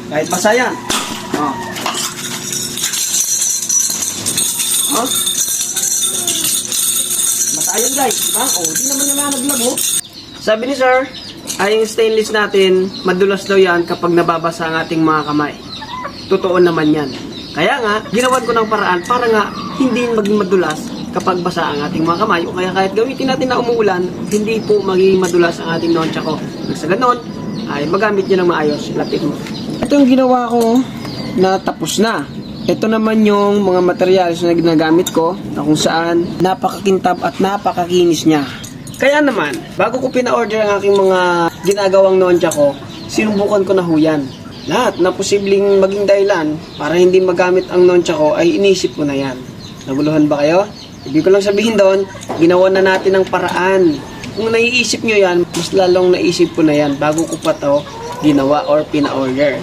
Kahit basa yan. Oh. Oh. Basa yan guys, diba? Oh, di naman nalaglag oh. Sabi ni sir, ay yung stainless natin, madulas daw yan kapag nababasa ang ating mga kamay. Totoo naman yan. Kaya nga, ginawan ko ng paraan para nga hindi maging madulas kapag basa ang ating mga kamay. O kaya kahit gamitin natin na umuulan, hindi po maging madulas ang ating nonchako. Sa ganon, ay magamit nyo ng maayos. Lapit mo. Ito yung ginawa ko na tapos na. Ito naman yung mga materials na ginagamit ko na kung saan napakakintab at napakakinis niya. Kaya naman, bago ko pina-order ang aking mga ginagawang nonchako, sinubukan ko na ho yan. Lahat na posibleng maging dahilan para hindi magamit ang nonchako ay inisip ko na yan. Naguluhan ba kayo? Ibig ko lang sabihin doon, ginawa na natin ang paraan. Kung naiisip nyo yan, mas lalong naisip ko na yan bago ko pa to ginawa or pina-order.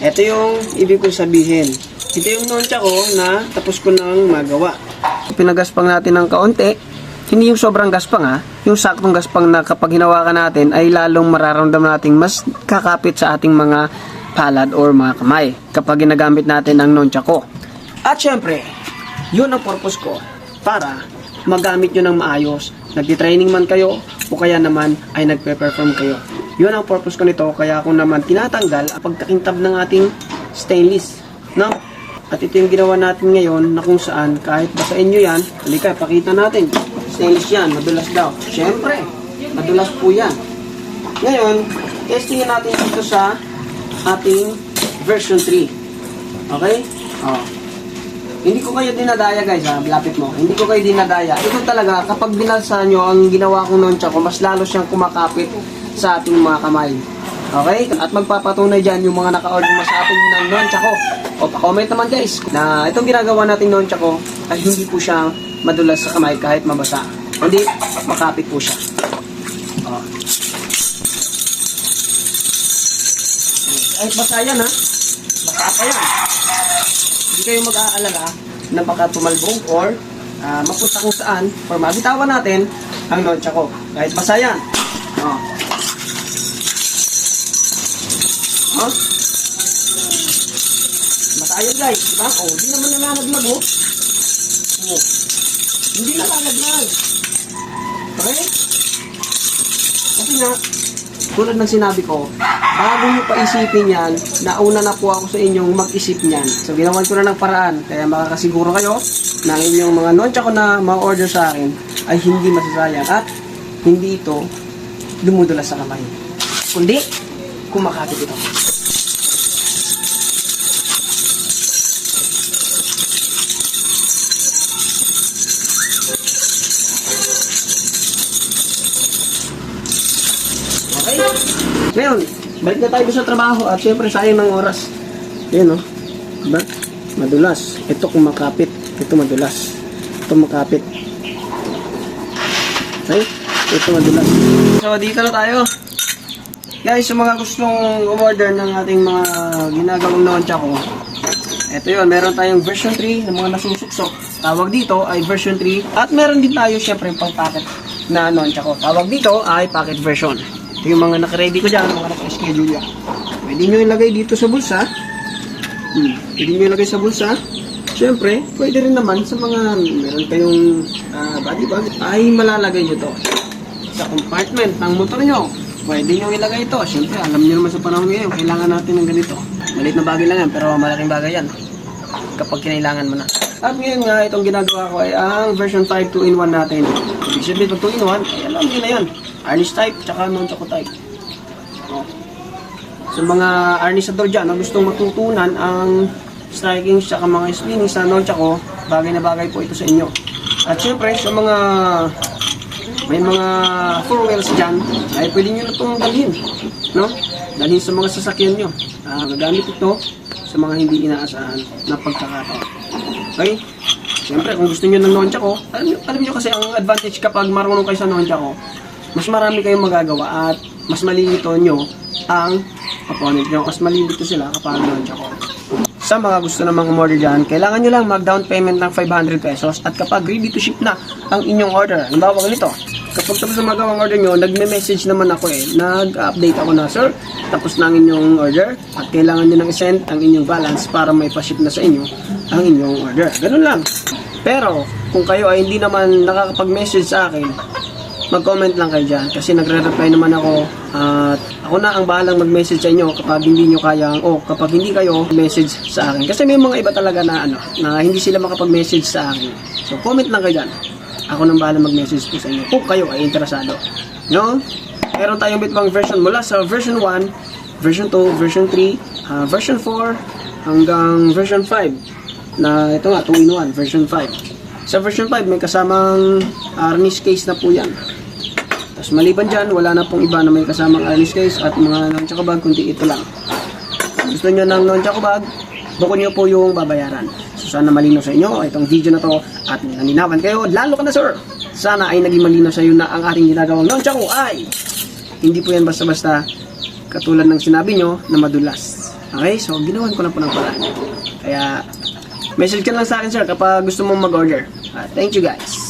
Ito yung ibig ko sabihin. Ito yung nonchako na tapos ko nang magawa. Pinagaspang natin ng kaunti. Hindi yung sobrang gaspang ha. Yung saktong gaspang na kapag hinawakan natin ay lalong mararamdaman natin mas kakapit sa ating mga palad or mga kamay kapag ginagamit natin ang nonchako. At syempre, yun ang purpose ko para magamit nyo ng maayos. Nagti-training man kayo o kaya naman ay nagpe-perform kayo. Yun ang purpose ko nito, kaya ako naman tinatanggal ang pagkakintab ng ating stainless. No? At ito yung ginawa natin ngayon na kung saan kahit basain nyo yan, halika, pakita natin. Stainless yan, madulas daw. Syempre, madulas po yan. Ngayon, testingin natin dito sa ating version 3. Okay? Oh. Hindi ko kayo dinadaya guys ha, lapit mo. Hindi ko kayo dinadaya. Ito talaga, kapag binalsa nyo ang ginawa kong nonchako, mas lalo siyang kumakapit sa ating mga kamay. Okay? At magpapatunay dyan yung mga naka-order mo sa ating ng nonchako. O pa-comment naman guys na itong ginagawa natin nonchako ay hindi po siyang madulas sa kamay kahit mabasa. Hindi, makapit po siya. Oh. Ay, basa yan ha. Basa pa yan. Hindi kayo mag-aalala na baka tumalbong or mapunta kung saan or mabitawan natin ang nonchako. Kahit basa yan. Oh. Oh. Basa yan guys. Diba? Oh, hindi naman nalalaglag oh. Oh. Hindi nalalaglag. Okay? Kasi nga, tulad ng sinabi ko, bago nyo paisipin yan, nauna na po ako sa inyong mag-isip niyan. So, ginawan ko na ng paraan. Kaya makakasiguro kayo na ang inyong mga nonchako na ma-order sa akin ay hindi masasayang at hindi ito dumudulas sa kamay. Kundi, kumakapit ito. Okay? Ngayon, balik na tayo sa trabaho at syempre sayang ng oras. Ayan o. Diba? Madulas. Ito kumakapit. Ito madulas. Ito makapit. Okay? Ito madulas. So, dito na tayo. Guys, yung mga gustong umorder ng ating mga ginagawang nonchako, ito yun. Meron tayong version 3 ng mga nasusuksok. Tawag dito ay version 3. At meron din tayo syempre pang packet na nonchako. Tawag dito ay packet version. Ito yung mga naka-ready ko dyan, mga naka-schedule yan. Pwede nyo ilagay dito sa bulsa. Pwede nyo ilagay sa bulsa. Siyempre, pwede rin naman sa mga meron kayong body bag, ay malalagay nyo to sa compartment ng motor nyo. Pwede nyo ilagay ito. Siyempre, alam nyo naman sa panahon ngayon, kailangan natin ng ganito. Maliit na bagay lang yan, pero malaking bagay yan kapag kinailangan mo na. At ngayon nga, itong ginagawa ko ay ang version 5 2-in-1 natin. Ibig sabihin, pag 2-in-1, ay alam nyo na yan. Harness type, tsaka nonchako type. Oh. So mga harnessador dyan na gustong matutunan ang striking tsaka mga spinning sa nonchako, bagay na bagay po ito sa inyo. At syempre, sa mga may mga 4 wheels dyan, ay pwede nyo na itong dalhin. No? Dalhin sa mga sasakyan nyo. Gagamit ito sa mga hindi inaasahan na pagkakataon. Okay? Siyempre, kung gusto nyo ng nonchako, alam nyo kasi ang advantage kapag marunong kayo sa nonchako, mas marami kayong magagawa at mas malilito nyo ang opponent nyo. Mas malilito sila kapag nonchako. Sa mga gusto namang umorder dyan, kailangan nyo lang mag-down payment ng 500 pesos at kapag ready to ship na ang inyong order, halimbawa ganito, kapag tapos na magawang order nyo, nagme-message naman ako nag-update ako na, sir, tapos na ang inyong order at kailangan nyo nang i-send ang inyong balance para may pa-ship na sa inyo ang inyong order. Ganun lang. Pero kung kayo ay hindi naman nakakapag-message sa akin, mag-comment lang kayo dyan kasi nagre-reply naman ako at ako na ang bahalang mag-message sa inyo kapag hindi nyo kayang kapag hindi kayo message sa akin. Kasi may mga iba talaga na na hindi sila makapag-message sa akin. So comment lang kayo dyan. Ako nang bahala mag-message po sa inyo kung kayo ay interesado. No? Meron tayong Bitbang version mula sa version 1, version 2, version 3, version 4 hanggang version 5 na ito nga 2-in-1 version 5. Sa version 5 may kasamang harness case na po yan. Tapos maliban dyan, wala na pong iba na may kasamang harness case at mga nunchaku bag, kundi ito lang. Gusto nyo ng nunchaku bag, bukod nyo po yung babayaran. So sana malinaw sa inyo itong video na to at naninawan kayo, lalo ka na sir. Sana ay naging malinaw sa iyo na ang ating ginagawang nunchaku ay hindi po yan basta-basta katulad ng sinabi nyo na madulas. Okay, so ginawan ko na po ng paraan. Kaya message ka lang sa akin sir kapag gusto mong mag-order. Thank you guys.